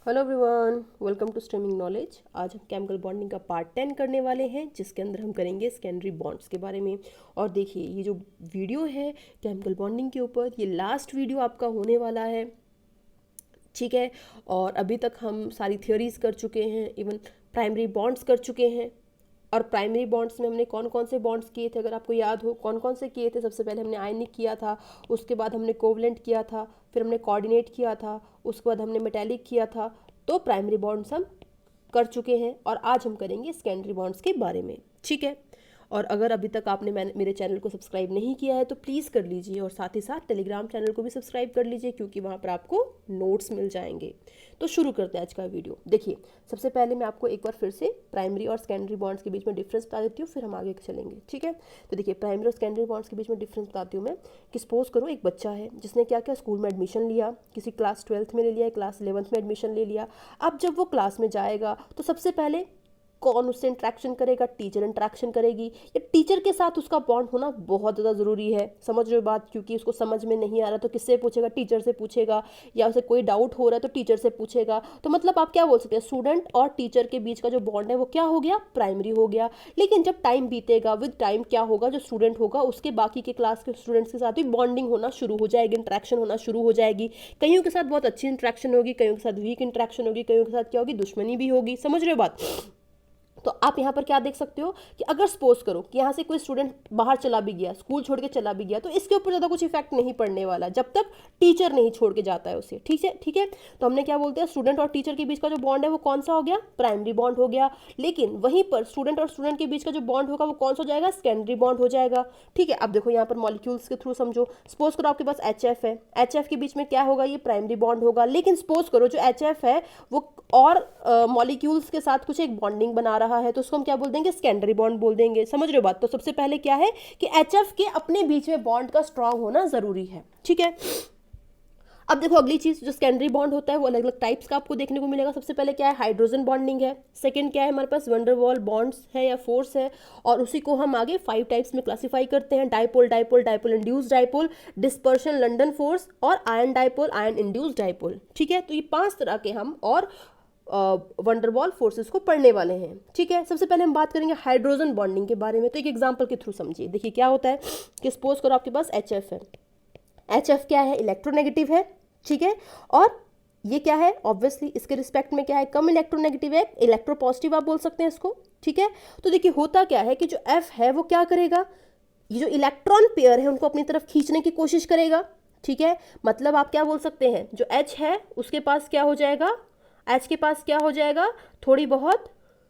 Hello everyone, welcome to streaming knowledge. आज हम chemical bonding का पार्ट 10 करने वाले हैं, जिसके अंदर हम करेंगे सेकेंडरी बॉन्ड्स के बारे में। और देखिए, ये जो वीडियो है केमिकल बॉन्डिंग के ऊपर, ये लास्ट वीडियो आपका होने वाला है, ठीक है। और अभी तक हम सारी थियोरीज कर चुके हैं, इवन प्राइमरी बॉन्ड्स कर चुके हैं। और प्राइमरी बॉन्ड्स में हमने कौन कौन से बॉन्ड्स किए थे, अगर आपको याद हो कौन कौन से किए थे। सबसे पहले हमने आयनिक किया था, उसके बाद हमने कोवलेंट किया था, फिर हमने कोऑर्डिनेट किया था, उसके बाद हमने मेटेलिक किया था। तो प्राइमरी बॉन्ड्स हम कर चुके हैं और आज हम करेंगे सेकेंडरी बॉन्ड्स के बारे में, ठीक है। और अगर अभी तक आपने मेरे चैनल को सब्सक्राइब नहीं किया है तो प्लीज़ कर लीजिए, और साथ ही साथ टेलीग्राम चैनल को भी सब्सक्राइब कर लीजिए, क्योंकि वहाँ पर आपको नोट्स मिल जाएंगे। तो शुरू करते हैं आज का वीडियो। देखिए, सबसे पहले मैं आपको एक बार फिर से प्राइमरी और सेकेंडरी बॉन्ड्स के बीच में डिफरेंस बता देती हूँ, फिर हम आगे चलेंगे, ठीक है। तो देखिए, प्राइमरी और सेकेंडरी बॉन्ड्स के बीच में डिफरेंस बताती हूँ मैं कि सपोज करो एक बच्चा है जिसने क्या क्या स्कूल में एडमिशन लिया, किसी क्लास 12th में ले लिया, क्लास 11th में एडमिशन ले लिया। अब जब वो क्लास में जाएगा तो सबसे पहले कौन उससे इंट्रैक्शन करेगा? टीचर इंट्रैक्शन करेगी। या टीचर के साथ उसका बॉन्ड होना बहुत ज़्यादा ज़रूरी है, समझ रहे हो बात? क्योंकि उसको समझ में नहीं आ रहा तो किससे पूछेगा? टीचर से पूछेगा। या उसे कोई डाउट हो रहा है तो टीचर से पूछेगा। तो मतलब आप क्या बोल सकते हैं, स्टूडेंट और टीचर के बीच का जो बॉन्ड है वो क्या हो गया? प्राइमरी हो गया। लेकिन जब टाइम बीतेगा, विद टाइम क्या होगा, जो स्टूडेंट होगा उसके बाकी के क्लास के स्टूडेंट्स के साथ भी बॉन्डिंग होना शुरू हो जाएगी, इंट्रैक्शन होना शुरू हो जाएगी। कईयों के साथ बहुत अच्छी इंट्रैक्शन होगी, कईयों के साथ वीक इंट्रैक्शन होगी, कईयों के साथ क्या होगी? दुश्मनी भी होगी। समझ रहे हो बात? तो आप यहाँ पर क्या देख सकते हो कि अगर सपोज करो कि यहाँ से कोई स्टूडेंट बाहर चला भी गया, स्कूल छोड़ के चला भी गया, तो इसके ऊपर ज़्यादा कुछ इफेक्ट नहीं पड़ने वाला जब तक टीचर नहीं छोड़ के जाता है उसे, ठीक है, ठीक है। तो हमने क्या बोलते हैं, स्टूडेंट और टीचर के बीच का जो बॉन्ड है वो कौन सा हो गया? प्राइमरी बॉन्ड हो गया। लेकिन वहीं पर स्टूडेंट और स्टूडेंट के बीच का जो बॉन्ड होगा वो कौन सा हो जाएगा? सेकेंडरी बॉन्ड हो जाएगा, ठीक है। अब देखो यहाँ पर मॉलिक्यूल्स के थ्रू समझो। सपोज करो आपके पास HF है, HF के बीच में क्या होगा? ये प्राइमरी बॉन्ड होगा। लेकिन सपोज करो जो HF है वो और मॉलिक्यूल्स के साथ कुछ एक बॉन्डिंग बना रहा है, तो उसको हम क्या बोल देंगे? सेकेंडरी बॉन्ड बोल देंगे। समझ रहे हो बात? तो सबसे पहले क्या है कि HF के अपने बीच में बॉन्ड का स्ट्रांग होना जरूरी है, ठीक है। अब देखो, अगली चीज जो सेकेंडरी बॉन्ड होता है वो अलग अलग टाइप्स का आपको देखने को मिलेगा। सबसे पहले क्या है? हाइड्रोजन बॉन्डिंग है। सेकंड क्या है? हमारे पास वंडरवॉल बॉन्ड्स है या फोर्स है, और उसी को हम आगे 5 टाइप्स में क्लासिफाई करते हैं। Dipole, dipole, dipole induce dipole, dispersion, London force, और ion dipole, ion induce dipole, ठीक है। तो ये 5 तरह के हम और वंडरवॉल फोर्सेस को पढ़ने वाले हैं, ठीक है। सबसे पहले हम बात करेंगे हाइड्रोजन बॉन्डिंग के बारे में। तो एक एग्जांपल के थ्रू समझिए। देखिए क्या होता है कि सपोज करो आपके पास HF है। HF क्या है? इलेक्ट्रोनेगेटिव है, ठीक है। और ये क्या है? ऑब्वियसली इसके रिस्पेक्ट में क्या है? कम इलेक्ट्रोनेगेटिव है, इलेक्ट्रोपॉजिटिव आप बोल सकते हैं इसको, ठीक है। तो देखिए होता क्या है कि जो F है वो क्या करेगा? ये जो इलेक्ट्रॉन पेयर है उनको अपनी तरफ खींचने की कोशिश करेगा, ठीक है। मतलब आप क्या बोल सकते हैं, जो H है उसके पास क्या हो जाएगा? H के पास क्या हो जाएगा? थोड़ी बहुत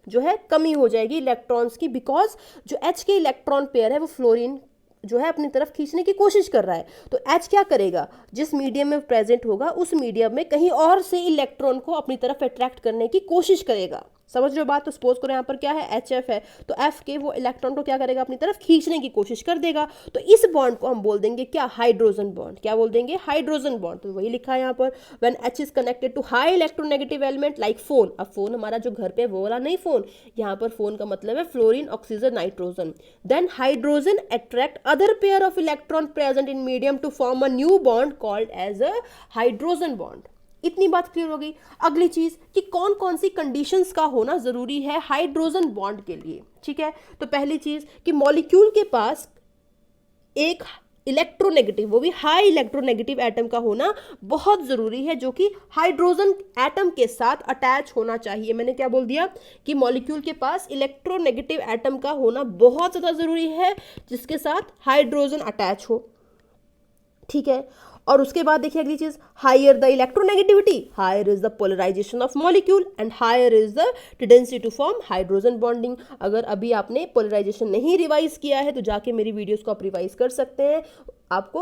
जो है कमी हो जाएगी इलेक्ट्रॉन्स की, बिकॉज जो H के इलेक्ट्रॉन पेयर है वो फ्लोरीन जो है अपनी तरफ खींचने की कोशिश कर रहा है। तो H क्या करेगा? जिस मीडियम में प्रेजेंट होगा उस मीडियम में कहीं और से इलेक्ट्रॉन को अपनी तरफ अट्रैक्ट करने की कोशिश करेगा। समझ रहे हो बात? तो सपोज करो यहाँ पर क्या है? HF है, तो F के वो इलेक्ट्रॉन को क्या करेगा? अपनी तरफ खींचने की कोशिश कर देगा। तो इस बॉन्ड को हम बोल देंगे क्या? Hydrogen bond. क्या बोल देंगे? Hydrogen bond. तो वही लिखा है यहाँ पर, when H is connected to high electronegative element like FON. अब फोन हमारा जो घर पे वो वाला नहीं फोन, यहाँ पर फोन का मतलब है fluorine, oxygen, nitrogen. Then hydrogen attract other pair of electron present in medium to form a new bond called as a hydrogen bond. इतनी बात क्लियर हो गई। अगली चीज कि कौन कौन सी कंडीशंस का होना जरूरी है हाइड्रोजन बॉन्ड के लिए, ठीक है। तो पहली चीज कि मॉलिक्यूल के पास एक इलेक्ट्रोनेगेटिव, वो भी हाई इलेक्ट्रोनेगेटिव एटम का होना बहुत जरूरी है, जो कि हाइड्रोजन एटम के साथ अटैच होना चाहिए। मैंने क्या बोल दिया कि मॉलिक्यूल के पास इलेक्ट्रोनेगेटिव एटम का होना बहुत ज्यादा जरूरी है, जिसके साथ हाइड्रोजन अटैच हो, ठीक है। और उसके बाद देखिए अगली चीज, higher the electronegativity higher is the polarisation of molecule and higher is the tendency to form hydrogen bonding. अगर अभी आपने पोलराइजेशन नहीं रिवाइज किया है तो जाके मेरी वीडियोस को आप रिवाइज कर सकते हैं। आपको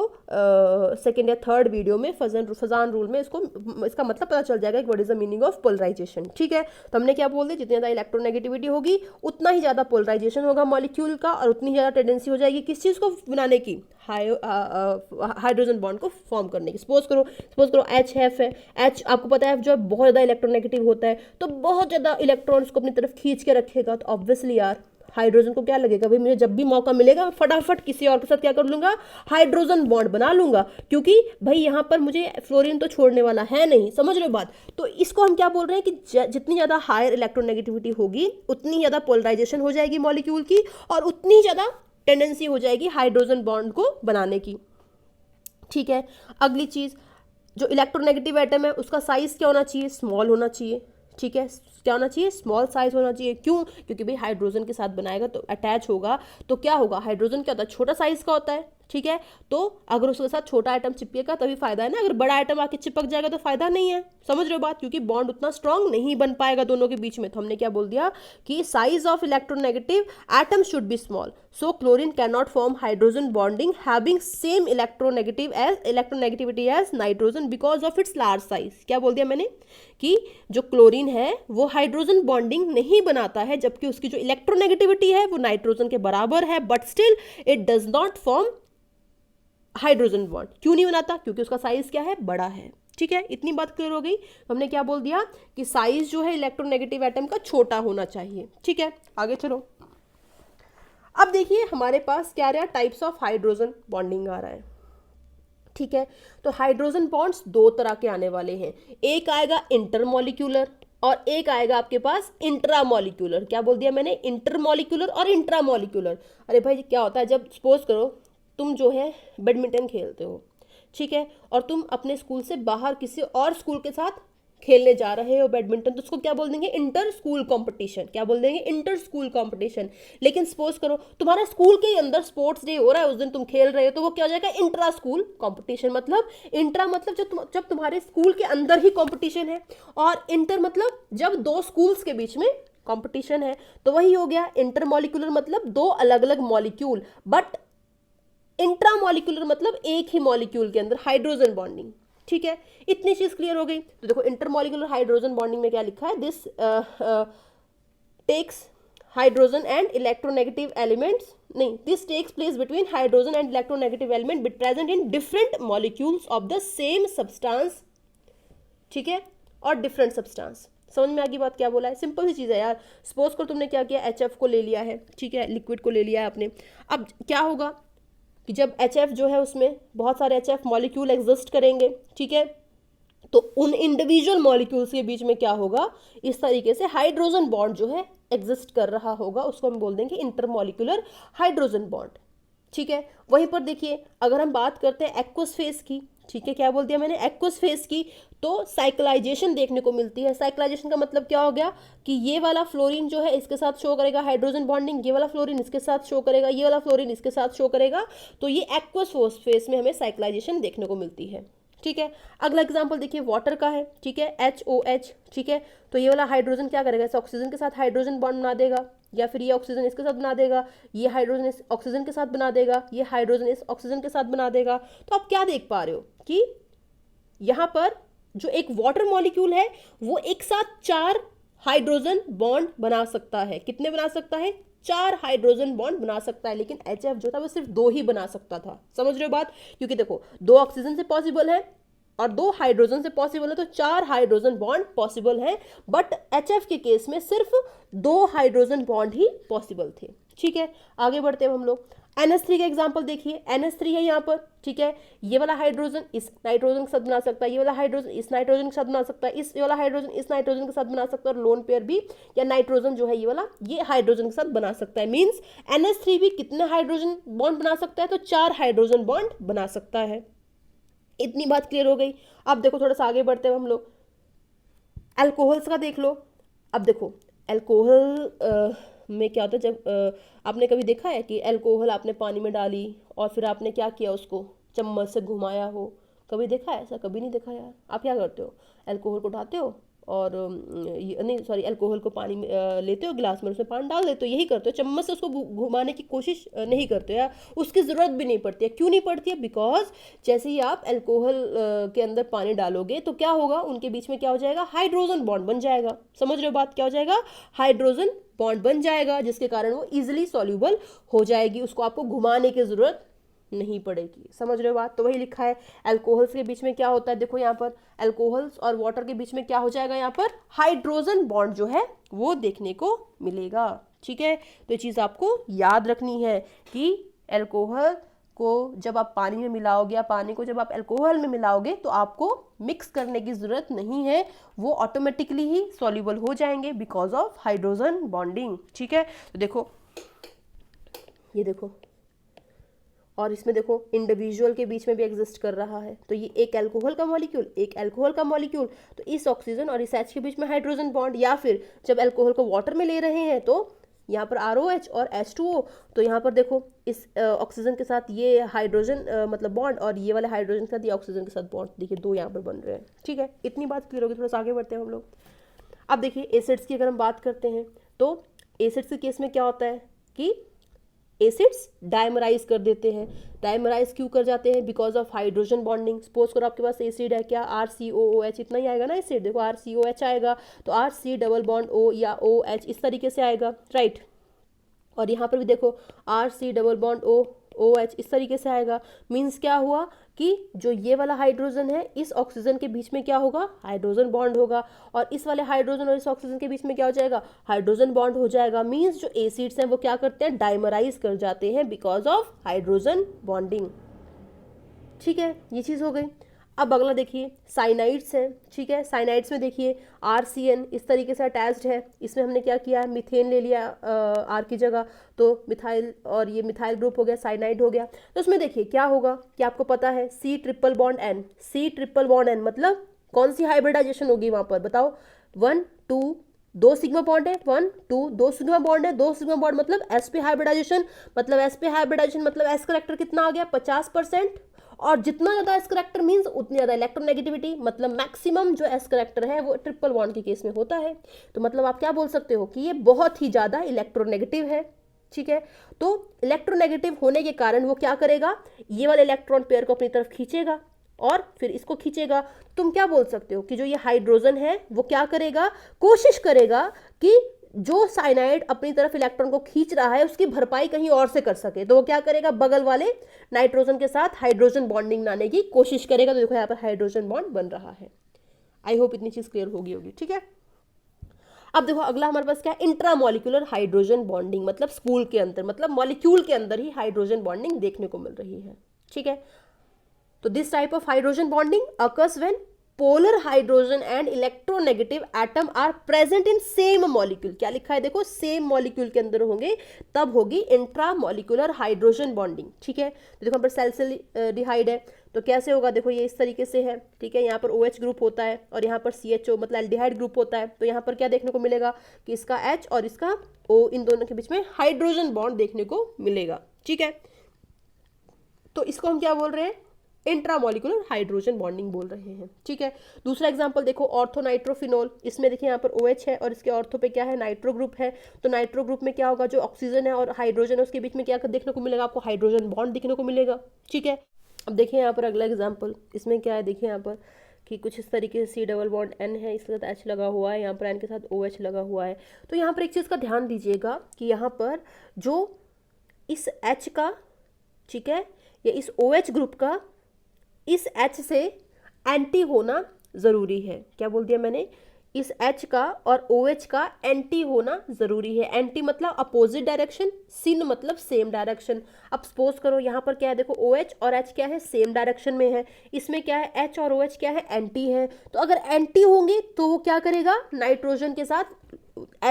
सेकेंड या थर्ड वीडियो में फजान रूल में इसका मतलब पता चल जाएगा कि what is the meaning of polarisation, ठीक है। तो हमने क्या बोल दिया, जितनी ज़्यादा इलेक्ट्रोनेगेटिविटी होगी उतना ही ज़्यादा पोलराइजेशन होगा मॉलिक्यूल का, और उतनी ज़्यादा टेंडेंसी हो जाएगी किस चीज़ को बनाने की? हाइड्रोजन बॉन्ड को फॉर्म करने की। सपोज करो HF है। H आपको पता है जो बहुत ज़्यादा इलेक्ट्रोनेगेटिव होता है, तो बहुत ज़्यादा इलेक्ट्रॉन्स को अपनी तरफ खींच के रखेगा। तो ऑब्वियसली यार हाइड्रोजन को क्या लगेगा भाई, मुझे जब भी मौका मिलेगा मैं फटाफट किसी और के साथ क्या कर लूंगा, हाइड्रोजन बॉन्ड बना लूंगा, क्योंकि भाई यहाँ पर मुझे फ्लोरीन तो छोड़ने वाला है नहीं, समझ रहे हो बात। तो इसको हम क्या बोल रहे हैं कि जितनी ज़्यादा हायर इलेक्ट्रोनेगेटिविटी होगी उतनी ज़्यादा पोलराइजेशन हो जाएगी मॉलिक्यूल की, और उतनी ज़्यादा टेंडेंसी हो जाएगी हाइड्रोजन बॉन्ड को बनाने की। ठीक है, अगली चीज़, जो इलेक्ट्रोनेगेटिव एटम है उसका साइज क्या होना चाहिए, स्मॉल होना चाहिए। ठीक है, क्या होना चाहिए, स्मॉल साइज होना चाहिए। क्यों, क्योंकि भाई हाइड्रोजन के साथ बनाएगा तो अटैच होगा, तो क्या होगा, हाइड्रोजन क्या होता है, छोटा साइज का होता है। ठीक है, तो अगर उसके साथ छोटा आइटम चिपकेगा तभी फायदा है ना, अगर बड़ा आइटम आके चिपक जाएगा तो फायदा नहीं है, समझ रहे हो बात, क्योंकि बॉन्ड उतना स्ट्रांग नहीं बन पाएगा दोनों के बीच में। तो हमने क्या बोल दिया कि size of electronegative atom should be small, so chlorine can not form hydrogen bonding having same electronegativity as nitrogen because of its large size. क्या बोल दिया मैंने कि जो क्लोरीन है वो हाइड्रोजन बॉन्डिंग नहीं बनाता है, जबकि उसकी जो इलेक्ट्रोनेगेटिविटी है वो नाइट्रोजन के बराबर है, but still it does not form hydrogen bond. क्यों नहीं बनाता, क्योंकि उसका साइज क्या है, बड़ा है। ठीक है, इतनी बात क्लियर हो गई। हमने क्या बोल दिया कि साइज जो है इलेक्ट्रोनेगेटिव एटम का छोटा होना चाहिए। ठीक है, आगे चलो। अब देखिए हमारे पास क्या रहा, टाइप्स ऑफ हाइड्रोजन बॉन्डिंग आ रहा है। ठीक है, तो हाइड्रोजन बॉन्ड्स दो तरह के आने वाले हैं, एक आएगा इंटरमॉलिक्यूलर और एक आएगा आपके पास इंट्रामॉलिक्यूलर। क्या बोल दिया मैंने, इंटरमॉलिक्यूलर और इंट्रामॉलिक्यूलर। अरे भाई क्या होता है, जब सपोज करो तुम जो है बैडमिंटन खेलते हो, ठीक है, और तुम अपने स्कूल से बाहर किसी और स्कूल के साथ खेलने जा रहे हो बैडमिंटन, तो उसको क्या बोल देंगे, इंटर स्कूल कंपटीशन। क्या बोल देंगे, इंटर स्कूल कंपटीशन। लेकिन सपोज करो तुम्हारा स्कूल के अंदर स्पोर्ट्स डे हो रहा है, उस दिन तुम खेल रहे हो, तो वो क्या हो जाएगा, इंट्रा स्कूल कंपटीशन। मतलब इंट्रा मतलब जब तुम्हारे स्कूल के अंदर ही कंपटीशन है, और इंटर मतलब जब दो स्कूल्स के बीच में कंपटीशन है, तो वही हो गया इंटरमॉलिक्यूलर, मतलब दो अलग अलग मॉलिक्यूल, बट इंट्रामॉलिक्यूलर मतलब एक ही मॉलिक्यूल के अंदर हाइड्रोजन बॉन्डिंग। ठीक है, इतनी चीज क्लियर हो गई। तो देखो इंटरमॉलिक्यूलर हाइड्रोजन बॉन्डिंग में क्या लिखा है, this takes hydrogen and electronegative elements, नहीं, this takes place between hydrogen and electronegative element but present in different molecules of the same substance. ठीक है, और डिफरेंट सब्सटेंस। समझ में आ गई बात, क्या बोला है, सिंपल सी चीज़ है यार। सपोज कर तुमने क्या किया, HF को ले लिया है, ठीक है, लिक्विड को ले लिया है आपने। अब क्या होगा कि जब HF जो है उसमें बहुत सारे HF मॉलिक्यूल एग्जिस्ट करेंगे, ठीक है, तो उन इंडिविजुअल मॉलिक्यूल्स के बीच में क्या होगा, इस तरीके से हाइड्रोजन बॉन्ड जो है एग्जिस्ट कर रहा होगा, उसको हम बोल देंगे इंटरमॉलिक्यूलर हाइड्रोजन बॉन्ड। ठीक है, वहीं पर देखिए अगर हम बात करते हैं एक्वस फेज की, ठीक है, क्या बोल दिया मैंने, एक्वस फेज की, तो साइक्लाइजेशन देखने को मिलती है। साइक्लाइजेशन का मतलब क्या हो गया कि ये वाला फ्लोरीन जो है इसके साथ शो करेगा हाइड्रोजन बॉन्डिंग, ये वाला फ्लोरीन इसके साथ शो करेगा, ये वाला फ्लोरीन इसके साथ शो करेगा, तो ये एक्वस फेज में हमें साइक्लाइजेशन देखने को मिलती है। ठीक है, अगला एग्जांपल देखिए वाटर का है, ठीक है, HOH, ठीक है, तो ये वाला हाइड्रोजन क्या करेगा, इस ऑक्सीजन के साथ हाइड्रोजन बॉन्ड बना देगा, या फिर ये ऑक्सीजन इसके साथ बना देगा, ये हाइड्रोजन इस ऑक्सीजन के साथ बना देगा, ये हाइड्रोजन इस ऑक्सीजन के साथ बना देगा। तो आप क्या देख पा रहे हो कि यहाँ पर जो एक वाटर मॉलिक्यूल है वो एक साथ 4 हाइड्रोजन बॉन्ड बना सकता है। कितने बना सकता है, 4 हाइड्रोजन बॉन्ड बना सकता है, लेकिन HF जो था वो सिर्फ 2 ही बना सकता था। समझ रहे हो बात, क्योंकि देखो 2 ऑक्सीजन से पॉसिबल है और 2 हाइड्रोजन से पॉसिबल है, तो 4 हाइड्रोजन बॉन्ड पॉसिबल है, बट HF के केस में सिर्फ 2 हाइड्रोजन बॉन्ड ही पॉसिबल थे। ठीक है, आगे बढ़ते हैं हम लोग। NH3 का एग्जांपल देखिए, NH3 है यहाँ पर, ठीक है, ये वाला हाइड्रोजन इस नाइट्रोजन के साथ बना सकता है, ये वाला हाइड्रोजन इस नाइट्रोजन के साथ बना सकता है, इस वाला हाइड्रोजन इस नाइट्रोजन के साथ बना सकता है, और लोन पेयर भी या नाइट्रोजन जो है ये वाला ये हाइड्रोजन के साथ बना सकता है। मीन्स NH3 भी कितने हाइड्रोजन बॉन्ड बना सकता है, तो 4 हाइड्रोजन बॉन्ड बना सकता है। इतनी बात क्लियर हो गई। अब देखो थोड़ा सा आगे बढ़ते हैं हम लोग, अल्कोहल्स का देख लो। अब देखो अल्कोहल में क्या होता है, जब आपने कभी देखा है कि अल्कोहल आपने पानी में डाली और फिर आपने क्या किया, उसको चम्मच से घुमाया हो, कभी देखा है ऐसा, कभी नहीं देखा यार। आप क्या करते हो, अल्कोहल को उठाते हो और नहीं सॉरी अल्कोहल को पानी में लेते हो गिलास में, उसमें पानी डाल देते हो, यही करते हो, चम्मच से उसको घुमाने की कोशिश नहीं करते हो यार, उसकी ज़रूरत भी नहीं पड़ती है। क्यों नहीं पड़ती है, बिकॉज जैसे ही आप अल्कोहल के अंदर पानी डालोगे तो क्या होगा, उनके बीच में क्या हो जाएगा, हाइड्रोजन बॉन्ड बन जाएगा। समझ रहे हो बात, क्या हो जाएगा, हाइड्रोजन बॉन्ड बन जाएगा, जिसके कारण वो इजिली सॉल्यूबल हो जाएगी, उसको आपको घुमाने की ज़रूरत नहीं पड़ेगी। समझ रहे हो बात, तो वही लिखा है अल्कोहल्स के बीच में क्या होता है, देखो यहाँ पर अल्कोहल्स और वाटर के बीच में क्या हो जाएगा, यहाँ पर हाइड्रोजन बॉन्ड जो है वो देखने को मिलेगा। ठीक है, तो ये चीज़ आपको याद रखनी है कि अल्कोहल को जब आप पानी में मिलाओगे या पानी को जब आप अल्कोहल में मिलाओगे तो आपको मिक्स करने की ज़रूरत नहीं है, वो ऑटोमेटिकली ही सॉल्युबल हो जाएंगे बिकॉज ऑफ हाइड्रोजन बॉन्डिंग। ठीक है, तो देखो ये देखो, और इसमें देखो इंडिविजुअल के बीच में भी एग्जिस्ट कर रहा है, तो ये एक अल्कोहल का मॉलिक्यूल, एक अल्कोहल का मॉलिक्यूल, तो इस ऑक्सीजन और इस H के बीच में हाइड्रोजन बॉन्ड, या फिर जब अल्कोहल को वाटर में ले रहे हैं तो यहाँ पर ROH और H2O, तो यहाँ पर देखो इस ऑक्सीजन के साथ ये हाइड्रोजन मतलब बॉन्ड, और ये वाले हाइड्रोजन के साथ ये ऑक्सीजन के साथ बॉन्ड, देखिए दो यहाँ पर बन रहे हैं। ठीक है, इतनी बात क्लियर होगी, थोड़ा सा आगे बढ़ते हैं हम लोग। अब देखिए एसिड्स की अगर हम बात करते हैं तो एसिड्स के केस में क्या होता है कि एसिड्स डायमराइज कर देते हैं। डायमराइज क्यों कर जाते हैं? Because of hydrogen bonding. Suppose करो आपके पास एसिड है, क्या RCOOH इतना ही आएगा ना एसिड, देखो RCOH आएगा, तो RC डबल बॉन्ड O या OH इस तरीके से आएगा, राइट। और यहाँ पर भी देखो RC डबल बॉन्ड OH इस तरीके से आएगा। मीन्स क्या हुआ कि जो ये वाला हाइड्रोजन है इस ऑक्सीजन के बीच में क्या होगा? हाइड्रोजन बॉन्ड होगा, और इस वाले हाइड्रोजन और इस ऑक्सीजन के बीच में क्या हो जाएगा? हाइड्रोजन बॉन्ड हो जाएगा। मीन्स जो एसिड्स हैं वो क्या करते हैं? डाइमराइज कर जाते हैं बिकॉज ऑफ हाइड्रोजन बॉन्डिंग। ठीक है, ये चीज़ हो गई। अब अगला देखिए साइनाइड्स हैं। ठीक है, साइनाइड्स में देखिए RCN इस तरीके से अटैच्ड है, इसमें हमने क्या किया, मिथेन ले लिया R की जगह, तो मिथाइल, और ये मिथाइल ग्रुप हो गया, साइनाइड हो गया। तो उसमें देखिए क्या होगा कि आपको पता है C triple bond N, C triple bond N मतलब कौन सी हाइब्रिडाइजेशन होगी वहाँ पर, बताओ। 1 2 दो सिग्मा बॉन्ड है, 1 2 दो सिग्मा बॉन्ड है, दो सिग्मा बॉन्ड मतलब S पे हाइब्रिडाइजेशन, मतलब S पे हाइब्रिडाइजेशन मतलब S करेक्टर कितना आ गया? 50%, और जितना ज़्यादा एस करेक्टर मीन्स उतनी ज़्यादा इलेक्ट्रोनेगेटिविटी, मतलब मैक्सिमम जो एस करेक्टर है वो ट्रिपल बॉन्ड के केस में होता है। तो मतलब आप क्या बोल सकते हो कि ये बहुत ही ज़्यादा इलेक्ट्रोनेगेटिव है। ठीक है, तो इलेक्ट्रोनेगेटिव होने के कारण वो क्या करेगा, ये वाले इलेक्ट्रॉन पेयर को अपनी तरफ खींचेगा और फिर इसको खींचेगा। तुम क्या बोल सकते हो कि जो ये हाइड्रोजन है वो क्या करेगा, कोशिश करेगा कि जो साइनाइड अपनी तरफ इलेक्ट्रॉन को खींच रहा है उसकी भरपाई कहीं और से कर सके, तो वो क्या करेगा, बगल वाले नाइट्रोजन के साथ हाइड्रोजन बॉन्डिंग लाने की कोशिश करेगा। तो देखो यहाँ पर हाइड्रोजन बॉन्ड बन रहा है। आई होप इतनी चीज क्लियर होगी। ठीक है, अब देखो अगला हमारे पास क्या है, इंट्रामोलिकुलर हाइड्रोजन बॉन्डिंग, मतलब स्कूल के अंदर, मतलब मॉलिक्यूल के अंदर ही हाइड्रोजन बॉन्डिंग देखने को मिल रही है। ठीक है, तो this type of hydrogen bonding occurs when polar hydrogen and electronegative atom are present in same molecule. क्या लिखा है देखो, सेम मॉलिक्यूल के अंदर होंगे तब होगी इंट्रामोलिकुलर हाइड्रोजन बॉन्डिंग। ठीक है, तो देखो यहाँ पर सैलिसिलडिहाइड है, तो कैसे होगा, देखो ये इस तरीके से है। ठीक है, यहाँ पर OH ग्रुप होता है और यहाँ पर CHO मतलब एल्डिहाइड ग्रुप होता है। तो यहाँ पर क्या देखने को मिलेगा कि इसका H और इसका O, इन दोनों के बीच में हाइड्रोजन बॉन्ड देखने को मिलेगा। ठीक है, तो इसको हम क्या बोल रहे हैं, इंट्रामोलिकुलर हाइड्रोजन बॉन्डिंग बोल रहे हैं। ठीक है, दूसरा एग्जांपल देखो ऑर्थोनाइट्रोफिनोल, इसमें देखिए यहाँ पर OH है और इसके ऑर्थो पे क्या है, नाइट्रो ग्रुप है। तो नाइट्रो ग्रुप में क्या होगा, जो ऑक्सीजन है और हाइड्रोजन है उसके बीच में क्या देखने को मिलेगा, आपको हाइड्रोजन बॉन्ड देखने को मिलेगा। ठीक है, अब देखिए यहाँ पर अगला एग्जाम्पल, इसमें क्या है, देखिए यहाँ पर कि कुछ इस तरीके से C डबल बॉन्ड N है, इसके साथ H लगा हुआ है, यहाँ पर N के साथ OH लगा हुआ है। तो यहाँ पर एक चीज़ का ध्यान दीजिएगा कि यहाँ पर जो इस H का, ठीक है, या इस OH ग्रुप का इस H से एंटी होना ज़रूरी है। क्या बोल दिया मैंने, इस H का और OH का एंटी होना ज़रूरी है। एंटी मतलब अपोजिट डायरेक्शन, सिन मतलब सेम डायरेक्शन। अब सपोज करो यहाँ पर क्या है, देखो OH और H क्या है, सेम डायरेक्शन में है। इसमें क्या है, H और OH क्या है, एंटी है। तो अगर एंटी होंगे तो वो क्या करेगा, नाइट्रोजन के साथ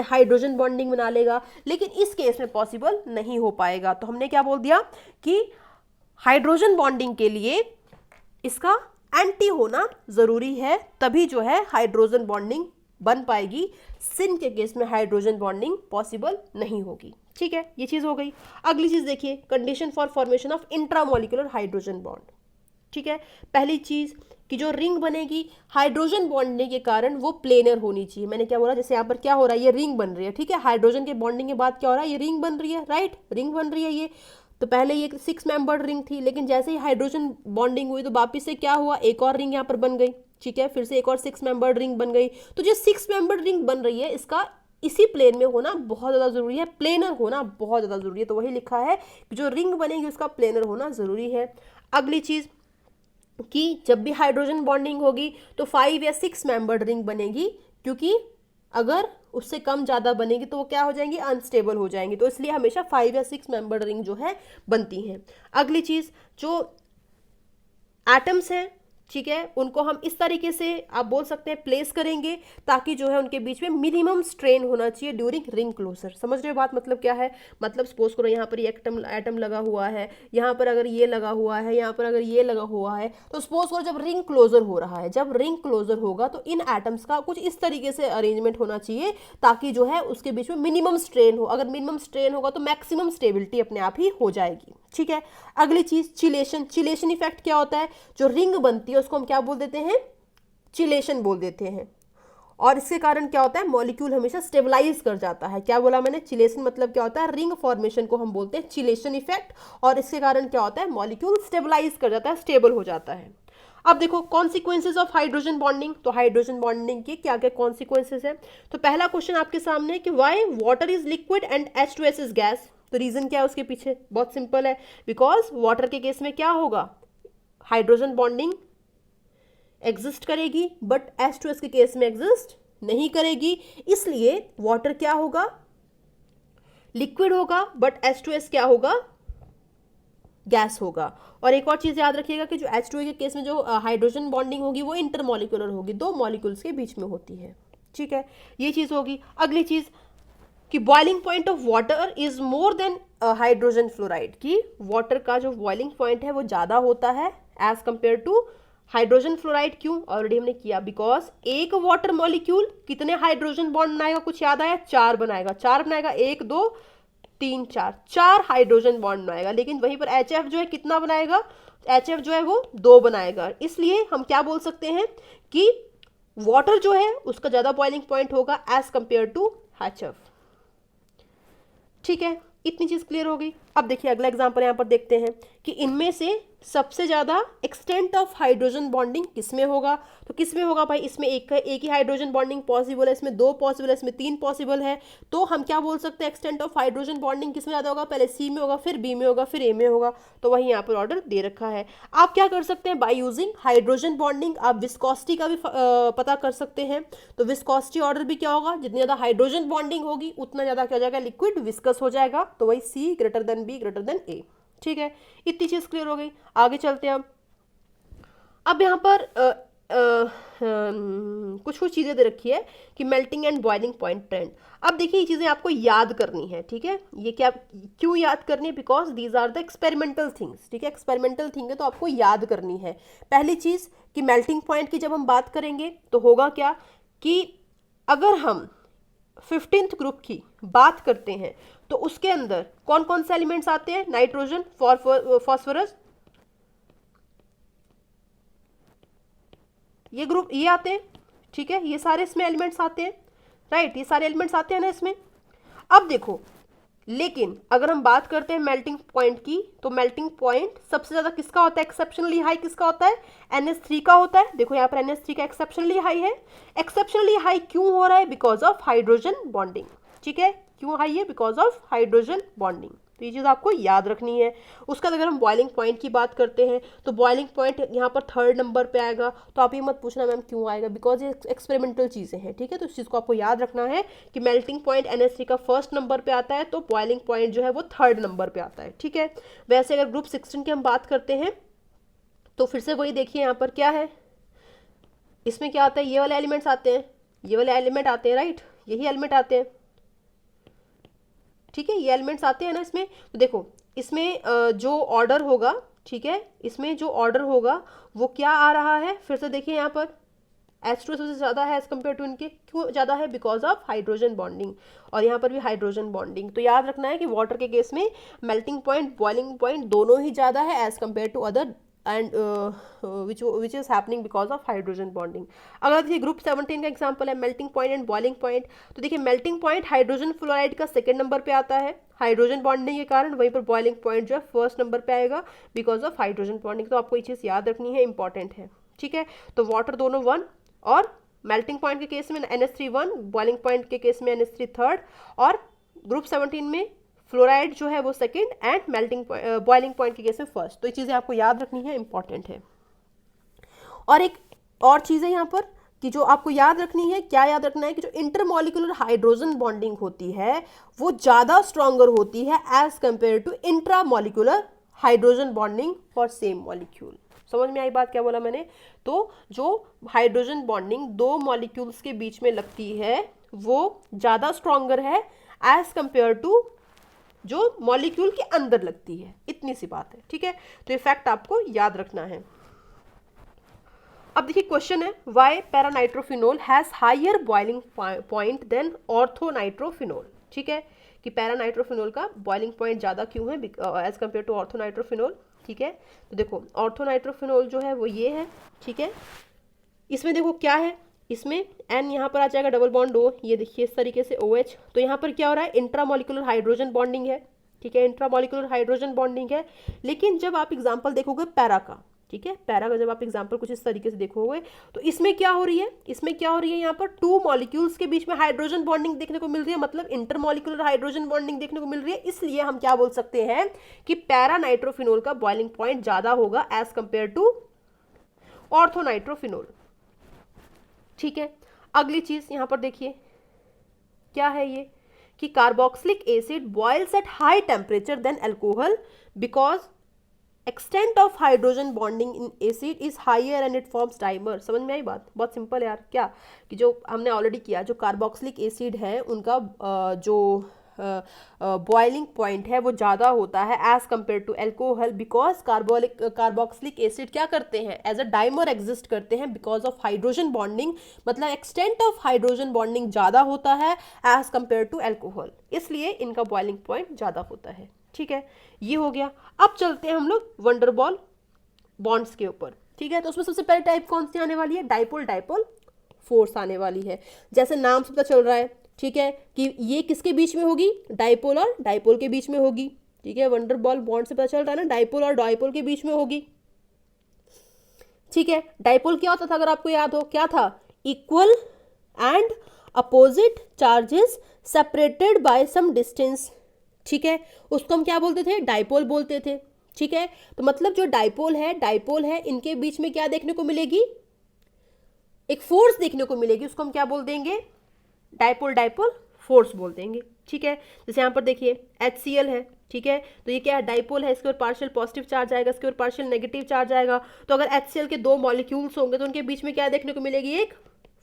हाइड्रोजन बॉन्डिंग बना लेगा, लेकिन इस केस में पॉसिबल नहीं हो पाएगा। तो हमने क्या बोल दिया कि हाइड्रोजन बॉन्डिंग के लिए इसका एंटी होना जरूरी है, तभी जो है हाइड्रोजन बॉन्डिंग बन पाएगी। सिन के केस में हाइड्रोजन बॉन्डिंग पॉसिबल नहीं होगी। ठीक है, ये चीज हो गई। अगली चीज देखिए, condition for formation of intramolecular hydrogen bond. ठीक है, पहली चीज कि जो रिंग बनेगी हाइड्रोजन बॉन्डिंग के कारण वो प्लेनर होनी चाहिए। मैंने क्या बोला, जैसे यहाँ पर क्या हो रहा है, ये रिंग बन रही है। ठीक है, हाइड्रोजन के बॉन्डिंग के बाद क्या हो रहा है, ये रिंग बन रही है, राइट, रिंग बन रही है ये। तो पहले ये 6 मेंबर्ड रिंग थी, लेकिन जैसे ही हाइड्रोजन बॉन्डिंग हुई तो वापिस से क्या हुआ, एक और रिंग यहाँ पर बन गई। ठीक है, फिर से एक और 6 मेंबर्ड रिंग बन गई। तो जो 6 मेंबर्ड रिंग बन रही है इसका इसी प्लेन में होना बहुत ज़्यादा ज़रूरी है, प्लेनर होना बहुत ज़्यादा ज़रूरी है। तो वही लिखा है कि जो रिंग बनेगी उसका प्लेनर होना ज़रूरी है। अगली चीज़ कि जब भी हाइड्रोजन बॉन्डिंग होगी तो 5 या 6 मेंबर्ड रिंग बनेगी, क्योंकि अगर उससे कम ज़्यादा बनेगी तो वो क्या हो जाएंगी, अनस्टेबल हो जाएंगी। तो इसलिए हमेशा 5 या 6 मेंबर रिंग जो है बनती हैं। अगली चीज़, जो एटम्स हैं, ठीक है, उनको हम इस तरीके से आप बोल सकते हैं प्लेस करेंगे ताकि जो है उनके बीच में मिनिमम स्ट्रेन होना चाहिए ड्यूरिंग रिंग क्लोजर। समझ रहे हो बात, मतलब क्या है, मतलब सपोज करो यहाँ पर ये एटम लगा हुआ है, यहाँ पर अगर ये लगा हुआ है, यहाँ पर अगर ये लगा हुआ है, तो सपोज करो जब रिंग क्लोजर हो रहा है, जब रिंग क्लोजर होगा तो इन एटम्स का कुछ इस तरीके से अरेंजमेंट होना चाहिए ताकि जो है उसके बीच में मिनिमम स्ट्रेन हो। अगर मिनिमम स्ट्रेन होगा तो मैक्सिमम स्टेबिलिटी अपने आप ही हो जाएगी, ठीक है। अगली चीज चिलेशन। चिलेशन इफेक्ट क्या होता है, जो रिंग बनती है उसको हम क्या बोल देते हैं, चिलेशन बोल देते हैं। और इसके कारण क्या होता है, मॉलिक्यूल हमेशा स्टेबलाइज कर जाता है। क्या बोला मैंने, चिलेशन मतलब क्या होता है, रिंग फॉर्मेशन को हम बोलते हैं चिलेशन इफेक्ट। और इसके कारण क्या होता है, मॉलिक्यूल स्टेबलाइज कर जाता है, स्टेबल हो जाता है। अब देखो कॉन्सिक्वेंसेज ऑफ हाइड्रोजन बॉन्डिंग। तो हाइड्रोजन बॉन्डिंग के क्या क्या कॉन्सिक्वेंसेज है। तो पहला क्वेश्चन आपके सामने है कि why water is liquid and H2S is gas. तो रीजन क्या है उसके पीछे, बहुत सिंपल है, बिकॉज वाटर के केस में क्या होगा, हाइड्रोजन बॉन्डिंग एग्जिस्ट करेगी बट H2S के केस में एग्जिस्ट नहीं करेगी, इसलिए वाटर क्या होगा, लिक्विड होगा, बट H2S क्या होगा, गैस होगा। और एक और चीज याद रखिएगा कि जो H2A के केस में जो हाइड्रोजन बॉन्डिंग होगी वो इंटरमॉलिक्यूलर होगी, दो मॉलिक्यूल्स के बीच में होती है, ठीक है, ये चीज होगी। अगली चीज कि boiling point of water is more than hydrogen fluoride, कि वाटर का जो बॉइलिंग पॉइंट है वो ज़्यादा होता है as compared to hydrogen fluoride. क्यों, ऑलरेडी हमने किया, बिकॉज एक वाटर मॉलिक्यूल कितने हाइड्रोजन बॉन्ड बनाएगा, कुछ याद आया, 4 बनाएगा, 4 बनाएगा, 1 2 3 4, 4 हाइड्रोजन बॉन्ड बनाएगा। लेकिन वहीं पर HF जो है कितना बनाएगा, HF जो है वो 2 बनाएगा। इसलिए हम क्या बोल सकते हैं कि वाटर जो है उसका ज़्यादा बॉइलिंग पॉइंट होगा एज कंपेयर टू HF, ठीक है। इतनी चीज क्लियर हो गई। अब देखिए अगला एग्जांपल यहाँ पर देखते हैं कि इनमें से सबसे ज्यादा एक्सटेंट ऑफ हाइड्रोजन बॉन्डिंग किसमें होगा। तो किसमें होगा भाई, इसमें एक ही हाइड्रोजन बॉन्डिंग पॉसिबल है, इसमें 2 पॉसिबल है, इसमें 3 पॉसिबल है। तो हम क्या बोल सकते हैं, एक्सटेंट ऑफ हाइड्रोजन बॉन्डिंग किसमें ज्यादा होगा, पहले C में होगा, फिर B में होगा, फिर A में होगा। तो वही यहाँ पर ऑर्डर दे रखा है। आप क्या कर सकते हैं, बाय यूजिंग हाइड्रोजन बॉन्डिंग आप विस्कोसिटी का भी पता कर सकते हैं। तो विस्कोसिटी ऑर्डर भी क्या होगा, जितनी ज्यादा हाइड्रोजन बॉन्डिंग होगी उतना ज्यादा क्या हो जाएगा, लिक्विड विस्कस हो जाएगा। तो वही C greater than B greater than A, ठीक है। इतनी चीज क्लियर हो गई। आगे चलते हैं अब यहाँ पर कुछ कुछ चीज़ें दे रखी है कि melting and boiling point trend. अब देखिए ये चीज़ें आपको याद करनी है, ठीक है। ये क्या, क्यों याद करनी है, because these are the experimental things, ठीक है। एक्सपेरिमेंटल थिंग है तो आपको याद करनी है। पहली चीज़ कि मेल्टिंग पॉइंट की जब हम बात करेंगे तो होगा क्या कि अगर हम 15th ग्रुप की बात करते हैं तो उसके अंदर कौन कौन से एलिमेंट्स आते हैं, नाइट्रोजन, फॉस्फोरस, ये ग्रुप ये आते हैं, ठीक है। ये सारे इसमें एलिमेंट्स आते हैं, राइट, ये सारे एलिमेंट्स आते हैं ना इसमें। अब देखो, लेकिन अगर हम बात करते हैं मेल्टिंग पॉइंट की तो मेल्टिंग पॉइंट सबसे ज्यादा किसका होता है, एक्सेप्शनली हाई किसका होता है, NH3 का होता है। देखो यहाँ पर NH3 का एक्सेप्शनली हाई है। एक्सेप्शनली हाई क्यों हो रहा है, बिकॉज ऑफ हाइड्रोजन बॉन्डिंग, ठीक है। क्यों हाई है, बिकॉज ऑफ हाइड्रोजन बॉन्डिंग। तो ये चीज़ आपको याद रखनी है। उसका अगर हम बॉइलिंग पॉइंट की बात करते हैं तो बॉइलिंग पॉइंट यहाँ पर 3rd नंबर पे आएगा। तो आप ये मत पूछना मैम क्यों आएगा, बिकॉज ये एक्सपेरिमेंटल चीज़ें हैं, ठीक है। तो इस चीज़ को आपको याद रखना है कि मेल्टिंग पॉइंट NH3 का 1st नंबर पे आता है, तो बॉइलिंग पॉइंट जो है वो 3rd नंबर पे आता है, ठीक है। वैसे अगर ग्रुप 16 की हम बात करते हैं तो फिर से वही देखिए यहाँ पर क्या है, इसमें क्या आता है, ये वाले एलिमेंट्स आते हैं, ये वाले एलिमेंट आते हैं, राइट, यही एलिमेंट आते हैं, ठीक है, ये एलिमेंट्स आते हैं ना इसमें। तो देखो इसमें जो ऑर्डर होगा, ठीक है, इसमें जो ऑर्डर होगा वो क्या आ रहा है, फिर से देखिए यहाँ पर H2 सबसे ज़्यादा है एज कम्पेयर टू इनके, क्यों ज़्यादा है, बिकॉज ऑफ हाइड्रोजन बॉन्डिंग। और यहाँ पर भी हाइड्रोजन बॉन्डिंग। तो याद रखना है कि वाटर के केस में मेल्टिंग पॉइंट बॉइलिंग पॉइंट दोनों ही ज़्यादा है as compared to other and which is happening because of hydrogen bonding. अगर देखिए ग्रुप 17 का एग्जांपल है melting point and boiling point. तो देखिए मेल्टिंग पॉइंट हाइड्रोजन फ्लोराइड का 2nd नंबर पे आता है हाइड्रोजन बॉन्डिंग के कारण, वहीं पर बॉइलिंग पॉइंट जो है 1st नंबर पे आएगा बिकॉज ऑफ हाइड्रोजन बॉन्डिंग। तो आपको ये चीज़ याद रखनी है, इंपॉर्टेंट है, ठीक है। तो वाटर दोनों 1 और मेल्टिंग पॉइंट के केस में NH3 1, बॉइलिंग पॉइंट के केस में NH3 3rd, और ग्रुप 17 में फ्लोराइड जो है वो 2nd and melting boiling point के केस में 1st। तो ये चीज़ें आपको याद रखनी है, इंपॉर्टेंट है। और एक और चीज़ है यहाँ पर कि जो आपको याद रखनी है, क्या याद रखना है कि जो इंटरमॉलिक्यूलर हाइड्रोजन बॉन्डिंग होती है वो ज़्यादा स्ट्रॉन्गर होती है as compared to intramolecular hydrogen bonding for same molecule. समझ में आई बात, क्या बोला मैंने? तो जो हाइड्रोजन बॉन्डिंग दो मॉलिक्यूल्स के बीच में लगती है वो ज़्यादा स्ट्रॉन्गर है एज कंपेयर टू जो मॉलिक्यूल के अंदर लगती है। इतनी सी बात है, ठीक है? तो ये फैक्ट आपको याद रखना है। अब देखिए क्वेश्चन है, why paranitrophenol has higher boiling point than orthonitrophenol. ठीक है, कि पैरानाइट्रोफिनोल का बॉइलिंग पॉइंट ज़्यादा क्यों है एज कम्पेयर टू ऑर्थोनाइट्रोफिनोल। ठीक है, तो देखो ऑर्थोनाइट्रोफिनोल जो है वो ये है। ठीक है, इसमें देखो क्या है, इसमें एन यहाँ पर आ जाएगा डबल बॉन्ड ओ, ये देखिए इस तरीके से OH। तो यहाँ पर क्या हो रहा है, इंट्रामॉलिक्यूलर हाइड्रोजन बॉन्डिंग है। ठीक है, इंट्रामॉलिक्यूलर हाइड्रोजन बॉन्डिंग है। लेकिन जब आप एग्जाम्पल देखोगे पैरा का, ठीक है, पैरा का जब आप एग्जाम्पल कुछ इस तरीके से देखोगे तो इसमें क्या हो रही है, इसमें क्या हो रही है, यहाँ पर टू मॉलिक्यूल्स के बीच में हाइड्रोजन बॉन्डिंग देखने को मिल रही है, मतलब इंटरमॉलिक्यूलर हाइड्रोजन बॉन्डिंग देखने को मिल रही है। इसलिए हम क्या बोल सकते हैं कि पैरानाइट्रोफिनोल का बॉइलिंग पॉइंट ज्यादा होगा एज कंपेयर टू ऑर्थोनाइट्रोफिनोल। ठीक है, अगली चीज यहां पर देखिए क्या है ये, कि carboxylic acid boils at high temperature than alcohol because extent of hydrogen bonding in acid is higher and it forms dimer. समझ में आई बात? बहुत सिंपल यार, क्या कि जो हमने ऑलरेडी किया, जो कार्बोक्सिलिक एसिड है उनका जो बॉइलिंग पॉइंट है वो ज़्यादा होता है as compared to alcohol because carboxylic acid क्या करते हैं, एज अ डाइमर एग्जिस्ट करते हैं बिकॉज ऑफ हाइड्रोजन बॉन्डिंग, मतलब एक्सटेंट ऑफ हाइड्रोजन बॉन्डिंग ज़्यादा होता है एज कम्पेयर टू एल्कोहल, इसलिए इनका बॉइलिंग पॉइंट ज़्यादा होता है। ठीक है, ये हो गया। अब चलते हैं हम लोग वंडरबॉल बॉन्ड्स के ऊपर। ठीक है, तो उसमें सबसे पहले टाइप कौन सी आने वाली है, डाइपोल डाइपोल फोर्स आने वाली है। जैसे नाम से पता चल रहा है, ठीक है, कि ये किसके बीच में होगी, डाइपोल और डाइपोल के बीच में होगी। ठीक है, वंडरबॉल बॉन्ड से पता चल रहा है ना, डाइपोल और डाइपोल के बीच में होगी। ठीक है, डाइपोल क्या होता था अगर आपको याद हो, क्या था, equal and opposite charges separated by some distance. ठीक है, उसको हम क्या बोलते थे, डाइपोल बोलते थे। ठीक है, तो मतलब जो डाइपोल है इनके बीच में क्या देखने को मिलेगी, एक फोर्स देखने को मिलेगी, उसको हम क्या बोल देंगे, डाइपोल डाइपोल फोर्स बोल देंगे। ठीक है, जैसे यहाँ पर देखिए HCl है। ठीक है, तो ये क्या है, डाइपोल है, इसके ऊपर पार्शियल पॉजिटिव चार्ज आएगा, इसके ऊपर पार्शियल नेगेटिव चार्ज आएगा। तो अगर HCl के दो मॉलिक्यूल्स होंगे तो उनके बीच में क्या देखने को मिलेगी, एक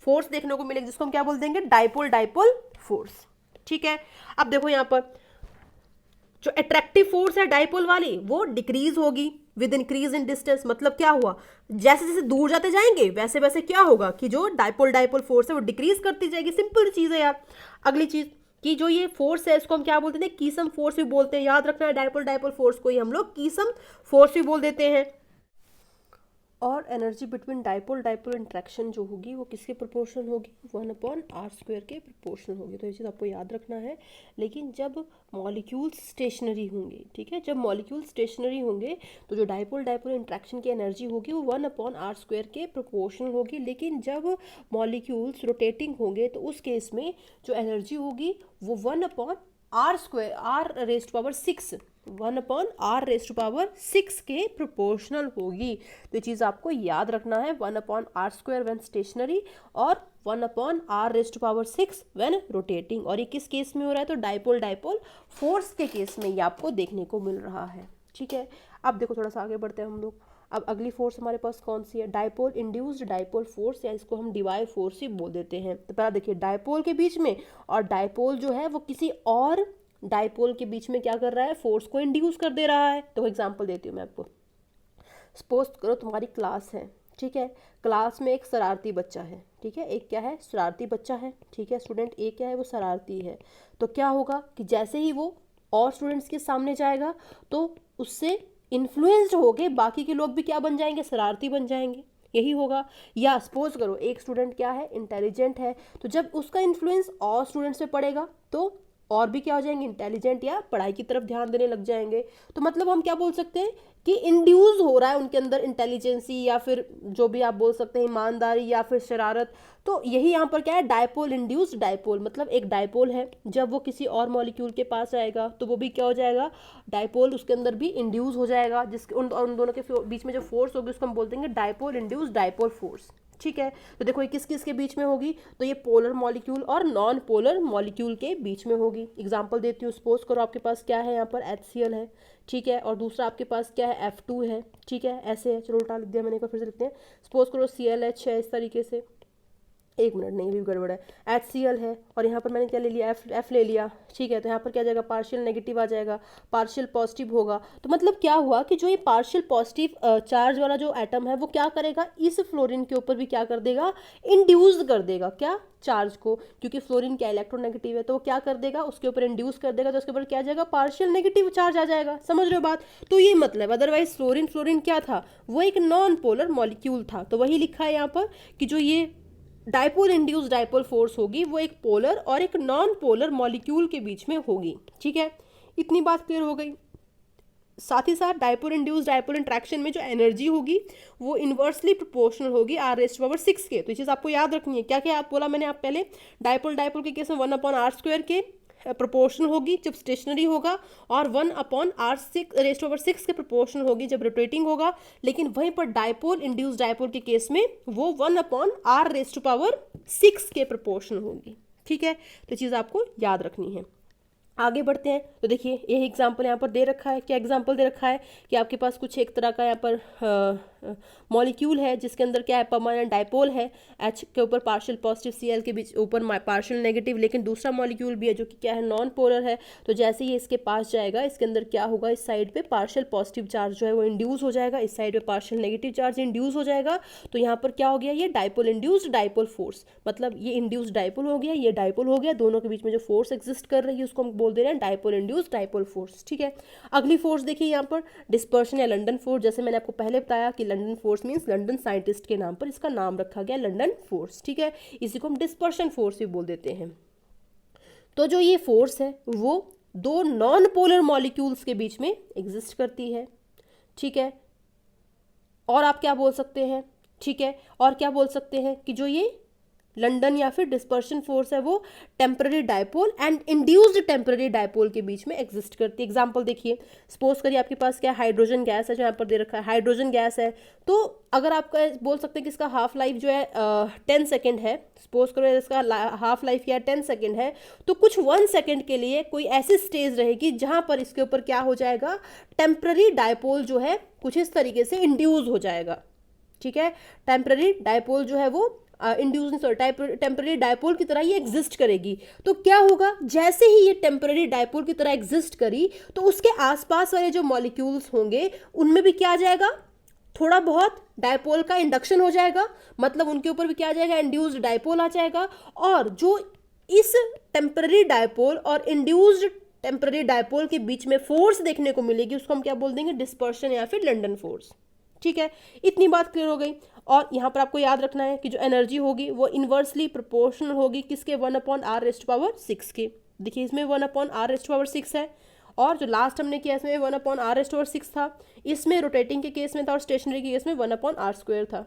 फोर्स देखने को मिलेगी, जिसको हम क्या बोल देंगे, डाइपोल डाइपोल फोर्स। ठीक है, अब देखो यहाँ पर जो अट्रैक्टिव फोर्स है डाइपोल वाली वो डिक्रीज होगी विद इंक्रीज इन डिस्टेंस। मतलब क्या हुआ, जैसे जैसे दूर जाते जाएंगे वैसे वैसे क्या होगा कि जो डाइपोल डाइपोल फोर्स है वो डिक्रीज करती जाएगी। सिंपल चीज है यार। अगली चीज कि जो ये फोर्स है इसको हम क्या बोलते हैं, कीसम फोर्स भी बोलते हैं। याद रखना है, डाइपोल डाइपोल फोर्स को ही हम लोग कीसम फोर्स भी बोल देते हैं। और energy between dipole dipole interaction जो होगी वो किसके प्रोपोर्शनल होगी, 1/r² के प्रोपोर्शनल होगी। तो ये चीज़ आपको याद रखना है। लेकिन जब मॉलिक्यूल्स स्टेशनरी होंगे, ठीक है, जब मॉलिक्यूल्स स्टेशनरी होंगे तो जो डाइपोल डाइपोल इंट्रैक्शन की एनर्जी होगी वो 1/r² के प्रोपोर्शनल होगी। लेकिन जब मॉलिक्यूल्स रोटेटिंग होंगे तो उस केस में जो एनर्जी होगी वो 1/r², r⁻⁶ के प्रोपोर्शनल होगी। तो ये चीज़ आपको याद रखना है, 1/r² व्हेन स्टेशनरी और 1/r⁻⁶ व्हेन रोटेटिंग। और ये किस केस में हो रहा है, तो डाइपोल डाइपोल फोर्स के केस में ये आपको देखने को मिल रहा है। ठीक है, अब देखो थोड़ा सा आगे बढ़ते हैं हम लोग। अब अगली फोर्स हमारे पास कौन सी है, डाइपोल इंड्यूस्ड डाइपोल फोर्स, या इसको हम डिवाई फोर्स ही बोल देते हैं। तो पहला देखिए डाइपोल के बीच में, और डाइपोल जो है वो किसी और डाइपोल के बीच में क्या कर रहा है, फोर्स को इंड्यूस कर दे रहा है। तो एग्जांपल देती हूँ मैं आपको। सपोज करो तुम्हारी क्लास है, ठीक है, क्लास में एक शरारती बच्चा है। ठीक है, एक क्या है, शरारती बच्चा है। ठीक है, स्टूडेंट एक क्या है, वो शरारती है। तो क्या होगा कि जैसे ही वो और स्टूडेंट्स के सामने जाएगा तो उससे इन्फ्लुएंस्ड होके बाकी के लोग भी क्या बन जाएंगे, शरारती बन जाएंगे। यही होगा। या सपोज करो एक स्टूडेंट क्या है, इंटेलिजेंट है, तो जब उसका इन्फ्लुएंस और स्टूडेंट्स पे पड़ेगा तो और भी क्या हो जाएंगे, इंटेलिजेंट या पढ़ाई की तरफ ध्यान देने लग जाएंगे। तो मतलब हम क्या बोल सकते हैं कि इंड्यूस हो रहा है उनके अंदर इंटेलिजेंसी, या फिर जो भी आप बोल सकते हैं ईमानदारी या फिर शरारत। तो यही यहाँ पर क्या है, डायपोल इंड्यूस्ड डायपोल, मतलब एक डायपोल है, जब वो किसी और मॉलिक्यूल के पास आएगा तो वो भी क्या हो जाएगा, डायपोल उसके अंदर भी इंड्यूस हो जाएगा, जिसके उन दोनों के बीच में जो फोर्स होगी उसको हम बोल देंगे डायपोल इंड्यूस्ड डायपोल फोर्स। ठीक है, तो देखो ये किस किस के बीच में होगी, तो ये पोलर मॉलिक्यूल और नॉन पोलर मॉलिक्यूल के बीच में होगी। एग्जांपल देती हूँ, सपोज करो आपके पास क्या है, यहाँ पर HCl है, ठीक है, और दूसरा आपके पास क्या है, F2 है, ठीक है, ऐसे है, चलो उल्टा लिख दिया मैंने, एक बार फिर से लिखते हैं। सपोज करो ClH है, इस तरीके से, एक मिनट नहीं, भी गड़बड़ है, HCl है, और यहाँ पर मैंने क्या ले लिया, F ले लिया, ठीक है, तो यहाँ पर क्या जाएगा, पार्शियल नेगेटिव आ जाएगा, पार्शियल पॉजिटिव होगा। तो मतलब क्या हुआ कि जो ये पार्शियल पॉजिटिव चार्ज वाला जो एटम है वो क्या करेगा, इस फ्लोरीन के ऊपर भी क्या कर देगा, इंड्यूस कर देगा, क्या, चार्ज को, क्योंकि फ्लोरीन क्या इलेक्ट्रोनेगेटिव है, तो वो क्या कर देगा, उसके ऊपर इंड्यूस कर देगा, तो उसके ऊपर क्या जाएगा, पार्शियल नेगेटिव चार्ज आ जाएगा। समझ रहे हो बात, तो ये मतलब, अदरवाइज फ्लोरीन क्या था, वो एक नॉन पोलर मॉलिक्यूल था। तो वही लिखा है यहाँ पर कि जो ये डायपोल इंड्यूस्ड डायपोल फोर्स होगी वो एक पोलर और एक नॉन पोलर मॉलिक्यूल के बीच में होगी। ठीक है, इतनी बात क्लियर हो गई। साथ ही साथ डायपोल इंड्यूस्ड डायपोल इंट्रैक्शन में जो एनर्जी होगी वो इन्वर्सली प्रोपोर्शनल होगी r⁻⁶ के। तो ये चीज़ आपको याद रखनी है। क्या क्या आप बोला मैंने आप पहले, डायपोल के केस में 1/r² के प्रोपोर्शनल होगी जब स्टेशनरी होगा, और 1/r⁶ के प्रोपोर्शनल होगी जब रोटेटिंग होगा। लेकिन वहीं पर डायपोल इंड्यूस्ड डायपोल के केस में वो 1/r⁶ के प्रोपोर्शनल होगी। ठीक है, तो चीज़ आपको याद रखनी है। आगे बढ़ते हैं, तो देखिए यही एग्जाम्पल यहाँ पर दे रखा है। क्या एग्जाम्पल दे रखा है कि आपके पास कुछ एक तरह का यहाँ पर मॉलिक्यूल है जिसके अंदर क्या है, परमानेंट डायपोल है, H के ऊपर पार्शियल पॉजिटिव, Cl के बीच ऊपर पार्शियल नेगेटिव, लेकिन दूसरा मॉलिक्यूल भी है जो कि क्या है, नॉन पोलर है। तो जैसे ही इसके पास जाएगा, इसके अंदर क्या होगा, इस साइड पे पार्शियल पॉजिटिव चार्ज जो है वो इंड्यूस हो जाएगा, इस साइड पे पार्शियल नेगेटिव चार्ज इंड्यूस हो जाएगा। तो यहाँ पर क्या हो गया, ये डायपोल इंड्यूस्ड डायपोल फोर्स, मतलब ये इंड्यूस्ड डायपोल हो गया, ये डायपोल हो गया, दोनों के बीच में जो फोर्स एग्जिस्ट कर रही है उसको हम बोल दे रहे हैं डायपोल इंड्यूस्ड डायपोल फोर्स। ठीक है, अगली फोर्स देखिए यहाँ पर डिस्पर्शन या लंडन फोर्स। जैसे मैंने आपको पहले बताया कि London force means London scientist के नाम पर इसका नाम रखा गया, लंदन फोर्स। ठीक है, इसी को हम डिस्पर्शन फोर्स भी बोल देते हैं। तो जो ये फोर्स है वो दो नॉन पोलर मॉलिक्यूल्स के बीच में एग्जिस्ट करती है। ठीक है, और आप क्या बोल सकते हैं, ठीक है, और क्या बोल सकते हैं कि जो ये लंदन या फिर डिस्पर्शन फोर्स है वो temporary dipole and induced temporary dipole के बीच में एग्जिस्ट करती है। एग्जांपल देखिए, सपोज करिए आपके पास क्या हाइड्रोजन गैस है, जो यहाँ पर दे रखा है हाइड्रोजन गैस है। तो अगर आप बोल सकते हैं कि इसका हाफ लाइफ जो है 10 सेकेंड है, सपोज करो इसका हाफ लाइफ क्या 10 सेकेंड है, तो कुछ 1 सेकेंड के लिए कोई ऐसी स्टेज रहेगी जहाँ पर इसके ऊपर क्या हो जाएगा, टेम्पररी डायपोल जो है कुछ इस तरीके से इंड्यूस हो जाएगा। ठीक है, टेम्पररी डायपोल जो है वो टेम्पररी डायपोल की तरह ये एग्जिस्ट करेगी। तो क्या होगा, जैसे ही ये टेम्पररी डायपोल की तरह एग्जिस्ट करी तो उसके आसपास वाले जो मॉलिक्यूल्स होंगे उनमें भी क्या आ जाएगा, थोड़ा बहुत डायपोल का इंडक्शन हो जाएगा, मतलब उनके ऊपर भी क्या आ जाएगा, इंड्यूस्ड डायपोल आ जाएगा। और जो इस टेम्पररी डायपोल और इंड्यूस्ड टेम्पररी डायपोल के बीच में फोर्स देखने को मिलेगी उसको हम क्या बोल देंगे, डिस्पर्शन या फिर लंदन फोर्स। ठीक है, इतनी बात क्लियर हो गई। और यहाँ पर आपको याद रखना है कि जो एनर्जी होगी वो इन्वर्सली प्रोपोर्शनल होगी किसके, 1/r⁻⁶ के। देखिए इसमें 1/r⁻⁶ है, और जो लास्ट हमने किया इसमें 1/r⁻⁶ था, इसमें रोटेटिंग के केस में था और स्टेशनरी के केस में 1/r² था।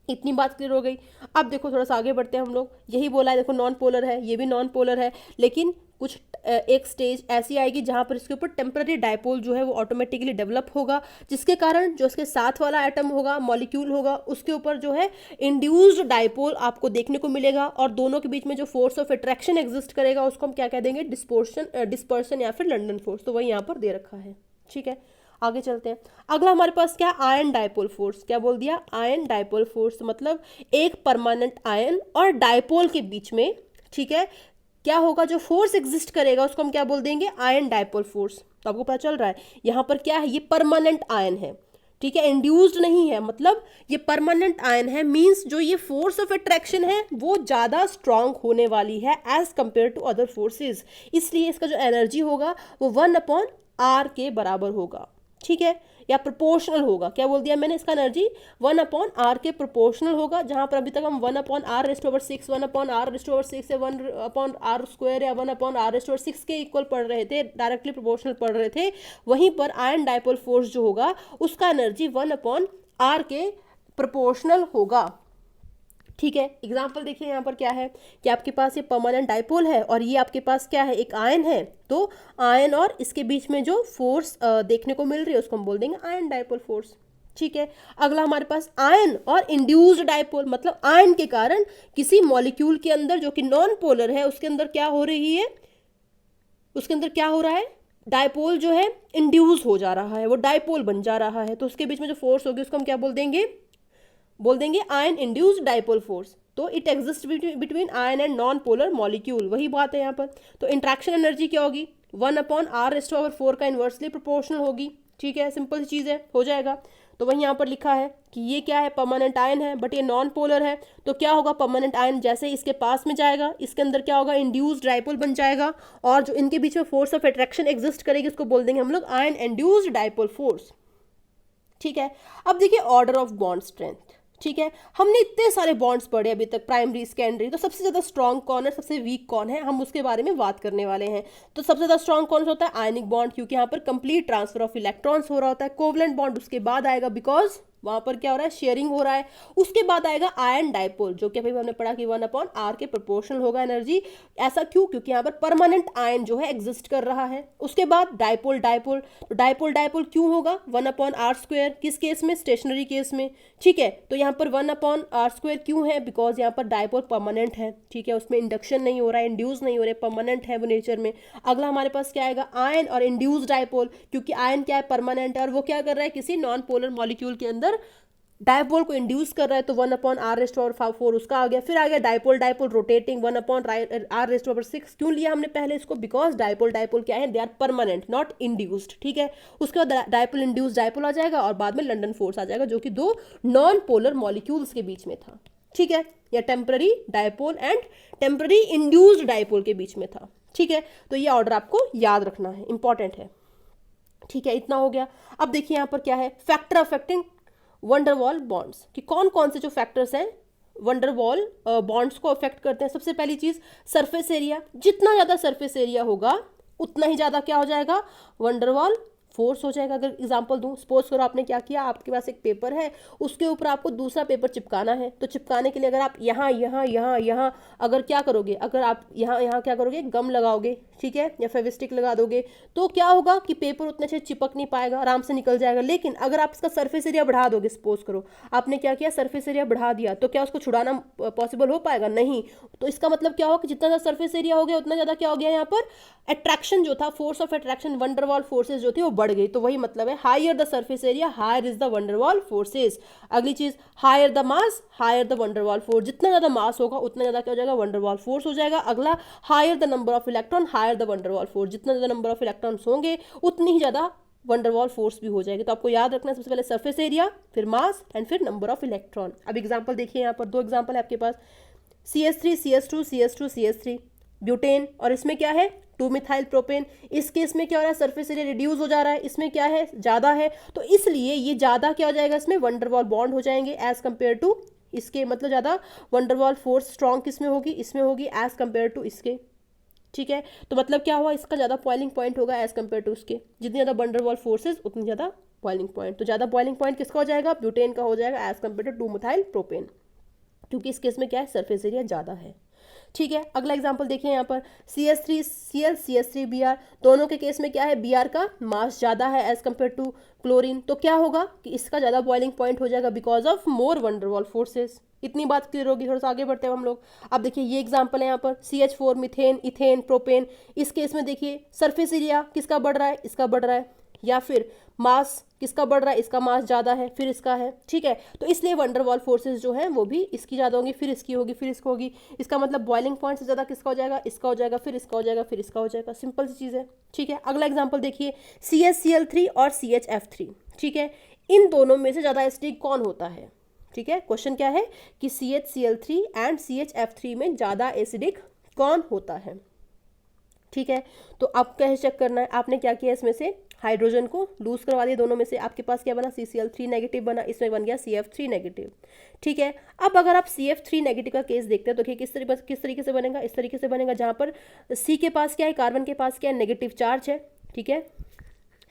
इतनी बात क्लियर हो गई। अब देखो थोड़ा सा आगे बढ़ते हैं हम लोग। यही बोला है, देखो नॉन पोलर है, ये भी नॉन पोलर है, लेकिन कुछ एक स्टेज ऐसी आएगी जहाँ पर इसके ऊपर टेम्पररी डायपोल जो है वो ऑटोमेटिकली डेवलप होगा, जिसके कारण जो इसके साथ वाला एटम होगा, मॉलिक्यूल होगा, उसके ऊपर जो है इंड्यूस्ड डायपोल आपको देखने को मिलेगा, और दोनों के बीच में जो फोर्स ऑफ अट्रैक्शन एग्जिस्ट करेगा उसको हम क्या कह देंगे, डिस्पर्शन या फिर लंदन फोर्स। तो वही यहाँ पर दे रखा है। ठीक है, आगे चलते हैं। अगला हमारे पास क्या, आयन डायपोल फोर्स। क्या बोल दिया, आयन डायपोल फोर्स, मतलब एक परमानेंट आयन और डायपोल के बीच में, ठीक है, क्या होगा, जो फोर्स एग्जिस्ट करेगा उसको हम क्या बोल देंगे, आयन डायपोल फोर्स। तो आपको पता चल रहा है यहाँ पर क्या है, ये परमानेंट आयन है। ठीक है, इंड्यूस्ड नहीं है, मतलब ये परमानेंट आयन है, मींस जो ये फोर्स ऑफ अट्रैक्शन है वो ज़्यादा स्ट्रांग होने वाली है as compared to other forces. इसलिए इसका जो एनर्जी होगा वो 1/r के बराबर होगा। ठीक है, या प्रोपोर्शनल होगा। क्या बोल दिया मैंने, इसका एनर्जी 1/r के प्रोपोर्शनल होगा, जहां पर अभी तक हम 1/r⁻⁶ 1/r⁻⁶ या 1/r² या 1/r⁻⁶ के इक्वल पढ़ रहे थे, डायरेक्टली प्रोपोर्शनल पढ़ रहे थे। वहीं पर आयन डायपोल फोर्स जो होगा उसका एनर्जी 1/r के प्रोपोर्शनल होगा। ठीक है, एग्जाम्पल देखिए यहाँ पर क्या है कि आपके पास ये परमानेंट डाइपोल है और ये आपके पास क्या है, एक आयन है। तो आयन और इसके बीच में जो फोर्स देखने को मिल रही है उसको हम बोल देंगे आयन डाइपोल फोर्स। ठीक है, अगला हमारे पास आयन और इंड्यूस्ड डाइपोल, मतलब आयन के कारण किसी मॉलिक्यूल के अंदर जो कि नॉन पोलर है उसके अंदर क्या हो रही है, उसके अंदर क्या हो रहा है, डाइपोल जो है इंड्यूस हो जा रहा है, वो डाइपोल बन जा रहा है। तो उसके बीच में जो फोर्स होगी उसको हम क्या बोल देंगे आयन इंड्यूस्ड डाइपोल फोर्स। तो it exist between ion and non polar molecule, वही बात है यहाँ पर। तो इंट्रैक्शन एनर्जी क्या होगी, 1/r⁴ का इन्वर्सली प्रोपोर्शनल होगी। ठीक है, सिंपल सी चीज़ है, हो जाएगा। तो वही यहाँ पर लिखा है कि ये क्या है, परमानेंट आयन है बट ये नॉन पोलर है। तो क्या होगा, परमानेंट आयन जैसे ही इसके पास में जाएगा इसके अंदर क्या होगा, इंड्यूस्ड डाइपोल बन जाएगा, और जो इनके बीच में फोर्स ऑफ अट्रैक्शन एग्जिस्ट करेगी उसको बोल देंगे हम लोग आयन इंड्यूस्ड डाइपोल फोर्स। ठीक है, अब देखिए ऑर्डर ऑफ बॉन्ड स्ट्रेंथ। ठीक है, हमने इतने सारे बॉन्ड्स पढ़े अभी तक, प्राइमरी सेकेंडरी, तो सबसे ज़्यादा स्ट्रॉन्ग कौन है, सबसे वीक कौन है, हम उसके बारे में बात करने वाले हैं। तो सबसे ज़्यादा स्ट्रॉन्ग कौन सा होता है, आयनिक बॉन्ड, क्योंकि यहाँ पर कंप्लीट ट्रांसफर ऑफ इलेक्ट्रॉन्स हो रहा होता है। कोवलेंट बॉन्ड उसके बाद आएगा, बिकॉज वहां पर क्या हो रहा है, शेयरिंग हो रहा है। उसके बाद आएगा आयन डाइपोल, जो कि अभी हमने पढ़ा कि 1/r के प्रोपोर्शनल होगा एनर्जी। ऐसा क्यों, क्योंकि यहाँ पर परमानेंट आयन जो है एग्जिस्ट कर रहा है। उसके बाद डाइपोल तो डाइपोल क्यों होगा, 1/r², किस केस में, स्टेशनरी केस में। ठीक है, तो यहाँ पर 1/r² क्यों है, बिकॉज यहाँ पर डाइपोल परमानेंट है। ठीक है, उसमें इंडक्शन नहीं हो रहा है, इंड्यूस नहीं हो रहा है, परमानेंट है वो नेचर में। अगला हमारे पास क्या आएगा, आयन और इंड्यूस डाइपोल, क्योंकि आयन क्या है, परमानेंट है, और वो क्या कर रहा है, किसी नॉन पोलर मॉलिक्यूल के अंदर डाइपोल को इंड्यूस कर रहा है। तो 1/r⁴ उसका आ गया। फिर आ गया डाइपोल रोटेटिंग, 1/r⁻⁶ क्यों लिया हमने पहले इसको, बिकॉज डाइपोल क्या है, they are permanent not induced. ठीक है, उसके बाद डाइपोल इंड्यूस्ड डाइपोल आ जाएगा और बाद में लंडन फोर्स आ जाएगा, जो कि दो नॉन पोलर मॉलिक्यूल्स के बीच में था। ठीक है, या temporary dipole and temporary induced dipole के बीच में था। ठीक है, तो ये ऑर्डर आपको याद रखना है, इंपॉर्टेंट है। ठीक है, इतना हो गया। अब देखिए यहाँ पर क्या है, फैक्टर अफेक्टिंग वंडरवॉल बॉन्ड्स, कि कौन कौन से जो फैक्टर्स हैं वंडरवॉल बॉन्ड्स को अफेक्ट करते हैं। सबसे पहली चीज सरफेस एरिया, जितना ज्यादा सरफेस एरिया होगा उतना ही ज्यादा क्या हो जाएगा, वंडरवॉल फोर्स हो जाएगा। अगर एग्जांपल दूं, सपोज करो आपने क्या किया, आपके पास एक पेपर है, उसके ऊपर आपको दूसरा पेपर चिपकाना है। तो चिपकाने के लिए अगर आप यहाँ अगर क्या करोगे, अगर आप यहाँ क्या करोगे, गम लगाओगे, ठीक है, या फेविस्टिक लगा दोगे, तो क्या होगा कि पेपर उतने अच्छे चिपक नहीं पाएगा, आराम से निकल जाएगा। लेकिन अगर आप इसका सरफेस एरिया बढ़ा दोगे, सपोज करो आपने क्या किया, सरफेस एरिया बढ़ा दिया, तो क्या उसको छुड़ाना पॉसिबल हो पाएगा, नहीं। तो इसका मतलब क्या होगा कि जितना ज़्यादा सरफेस एरिया हो गया उतना ज़्यादा क्या हो गया, यहाँ पर अट्रैक्शन जो था, force of attraction, van der Waals forces जो थी वो बढ़ गई। तो वही मतलब है, higher the surface area higher is the van der Waals forces. अगली चीज, higher the mass higher the van der Waals force, जितना ज्यादा मास होगा उतना ज्यादा क्या हो जाएगा, वंडरवॉल फोर्स हो जाएगा। अगला, higher the number of electron higher the van der Waals force, जितना ज्यादा नंबर ऑफ इलेक्ट्रॉन्स होंगे उतनी ही ज्यादा वंडरवॉल फोर्स भी हो जाएगी। तो आपको याद रखना है सबसे पहले सरफेस एरिया, फिर मास एंड फिर नंबर ऑफ इलेक्ट्रॉन। अब एग्जाम्पल देखिए, यहाँ पर दो एग्जाम्पल है आपके पास, CH3 CH2 CH2 CH3 butane, और इसमें क्या है 2 मिथाइल प्रोपेन। इस केस में क्या हो रहा है, सरफेस एरिया रिड्यूस हो जा रहा है, इसमें क्या है, ज़्यादा है, तो इसलिए ये ज़्यादा क्या हो जाएगा, इसमें वंडरवॉल बॉन्ड हो जाएंगे एज कंपेयर टू इसके, मतलब ज़्यादा वंडरवॉल फोर्स स्ट्रॉन्ग किस में होगी, इसमें होगी एज कंपेयर टू इसके। ठीक है, तो मतलब क्या हुआ, इसका ज़्यादा बॉइलिंग पॉइंट होगा एज कंपेयर टू इसके। जितनी ज़्यादा वंडरवॉल फोर्सेज उतनी ज़्यादा बॉइलिंग पॉइंट। तो ज़्यादा बॉइलिंग पॉइंट किसका हो जाएगा, ब्यूटेन का हो जाएगा as compared to 2 methyl propane, क्योंकि इस केस में क्या है, सरफेस एरिया ज़्यादा है। ठीक है, अगला एग्जांपल देखिए यहाँ पर, CH3Cl CH3Br, दोनों के केस में क्या है, Br का मास ज़्यादा है एज कंपेयर टू क्लोरीन। तो क्या होगा कि इसका ज़्यादा बॉइलिंग पॉइंट हो जाएगा because of more van der Waals forces. इतनी बात क्लियर होगी, थोड़ा सा आगे बढ़ते हैं हम लोग। अब देखिए ये एग्जांपल है यहाँ पर, CH4 मीथेन इथेन प्रोपेन। इस केस में देखिए सरफेस एरिया किसका बढ़ रहा है, इसका बढ़ रहा है, या फिर मास किसका बढ़ रहा है, इसका मास ज़्यादा है, फिर इसका है। ठीक है, तो इसलिए वंडरवॉल फोर्सेस जो हैं वो भी इसकी ज़्यादा होंगी, फिर इसकी होगी, फिर इसको होगी। इसका मतलब बॉइलिंग पॉइंट से ज़्यादा किसका हो जाएगा, इसका हो जाएगा, फिर इसका हो जाएगा, फिर इसका हो जाएगा। सिंपल सी चीज़ है। ठीक है, अगला एग्जाम्पल देखिए, CHCl3 और CHF3। ठीक है, इन दोनों में से ज़्यादा एसिडिक कौन होता है। ठीक है, क्वेश्चन क्या है कि CHCl3 एंड CHF3 में ज़्यादा एसिडिक कौन होता है। ठीक है, तो आप कैसे चेक करना है, आपने क्या किया, इसमें से हाइड्रोजन को लूज करवा दिया दोनों में से, आपके पास क्या बना, CCl3 नेगेटिव बना, इसमें बन गया CF3 नेगेटिव। ठीक है, अब अगर आप CF3 नेगेटिव का केस देखते हैं तो देखिए किस तरीके से बनेगा, इस तरीके से बनेगा, जहाँ पर C के पास क्या है, कार्बन के पास क्या है, नेगेटिव चार्ज है। ठीक है,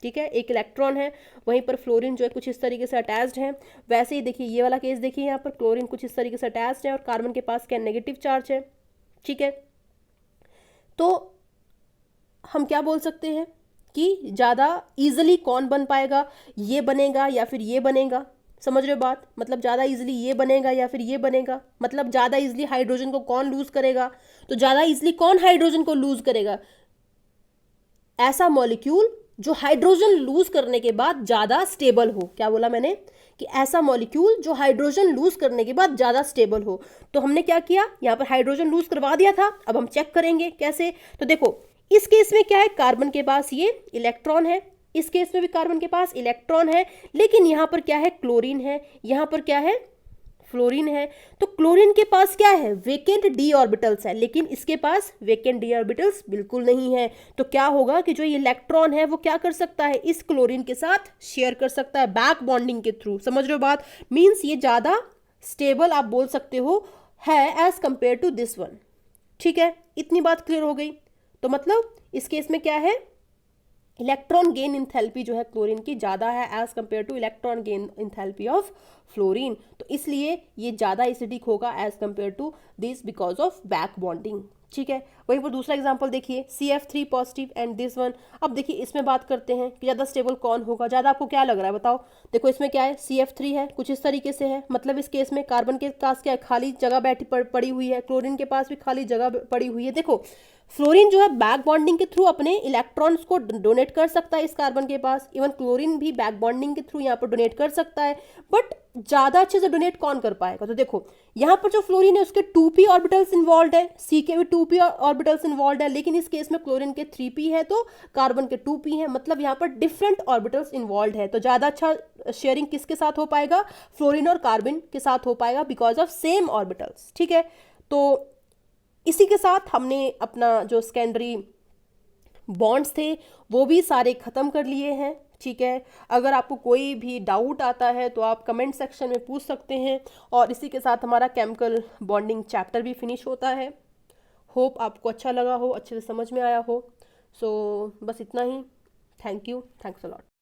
ठीक है, एक इलेक्ट्रॉन है, वहीं पर फ्लोरीन जो है कुछ इस तरीके से अटैच्ड है। वैसे ही देखिए ये वाला केस देखिए, यहाँ पर क्लोरीन कुछ इस तरीके से अटैच्ड है और कार्बन के पास क्या नेगेटिव चार्ज है। ठीक है, तो हम क्या बोल सकते हैं कि ज़्यादा इजीली कौन बन पाएगा, ये बनेगा या फिर ये बनेगा। समझ रहे हो बात, मतलब ज़्यादा इजीली ये बनेगा या फिर ये बनेगा, मतलब ज़्यादा इजीली हाइड्रोजन को कौन लूज करेगा, तो ज़्यादा इजीली कौन हाइड्रोजन को लूज करेगा, ऐसा मॉलिक्यूल जो हाइड्रोजन लूज करने के बाद ज़्यादा स्टेबल हो। क्या बोला मैंने, कि ऐसा मॉलिक्यूल जो हाइड्रोजन लूज करने के बाद ज़्यादा स्टेबल हो। तो हमने क्या किया, यहाँ पर हाइड्रोजन लूज करवा दिया था, अब हम चेक करेंगे कैसे। तो देखो इस केस में क्या है, कार्बन के पास ये इलेक्ट्रॉन है, इस केस में भी कार्बन के पास इलेक्ट्रॉन है, लेकिन यहाँ पर क्या है, क्लोरीन है, यहाँ पर क्या है, फ्लोरीन है। तो क्लोरीन के पास क्या है, वेकेंट डी ऑर्बिटल्स है, लेकिन इसके पास वेकेंट डी ऑर्बिटल्स बिल्कुल नहीं है। तो क्या होगा कि जो ये इलेक्ट्रॉन है वो क्या कर सकता है, इस क्लोरीन के साथ शेयर कर सकता है बैक बॉन्डिंग के थ्रू। समझ रहे हो बात, मीन्स ये ज़्यादा स्टेबल आप बोल सकते हो है as compared to this one. ठीक है, इतनी बात क्लियर हो गई। तो मतलब इस केस में क्या है, इलेक्ट्रॉन गेन इंथैल्पी जो है क्लोरीन की ज़्यादा है as compared to electron gain enthalpy of fluorine. तो इसलिए ये ज़्यादा एसिडिक होगा as compared to this because of back bonding. ठीक है, वहीं पर दूसरा एग्जांपल देखिए, CF3 positive and this one. अब देखिए इसमें बात करते हैं कि ज़्यादा स्टेबल कौन होगा, ज़्यादा आपको क्या लग रहा है बताओ। देखो इसमें क्या है, CF3 है, कुछ इस तरीके से है, मतलब इस केस में कार्बन के पास क्या है, खाली जगह पड़ी हुई है, क्लोरीन के पास भी खाली जगह पड़ी हुई है। देखो फ्लोरीन जो है बैक बॉन्डिंग के थ्रू अपने इलेक्ट्रॉन्स को डोनेट कर सकता है इस कार्बन के पास, इवन क्लोरीन भी बैक बॉन्डिंग के थ्रू यहाँ पर डोनेट कर सकता है, बट ज़्यादा अच्छे से डोनेट कौन कर पाएगा। तो देखो यहाँ पर जो फ्लोरीन है उसके 2p ऑर्बिटल्स इन्वॉल्व है, C के भी 2p ऑर्बिटल्स इन्वॉल्व है, लेकिन इस केस में क्लोरीन के 3p है तो कार्बन के 2p है, मतलब यहाँ पर डिफरेंट ऑर्बिटल्स इन्वॉल्व है। तो ज़्यादा अच्छा शेयरिंग किसके साथ हो पाएगा, फ्लोरीन और कार्बन के साथ हो पाएगा बिकॉज ऑफ सेम ऑर्बिटल्स। ठीक है, तो इसी के साथ हमने अपना जो सेकेंडरी बॉन्ड्स थे वो भी सारे ख़त्म कर लिए हैं। ठीक है, अगर आपको कोई भी डाउट आता है तो आप कमेंट सेक्शन में पूछ सकते हैं, और इसी के साथ हमारा केमिकल बॉन्डिंग चैप्टर भी फिनिश होता है। होप आपको अच्छा लगा हो, अच्छे से समझ में आया हो। सो बस इतना ही। Thank you, thanks a lot.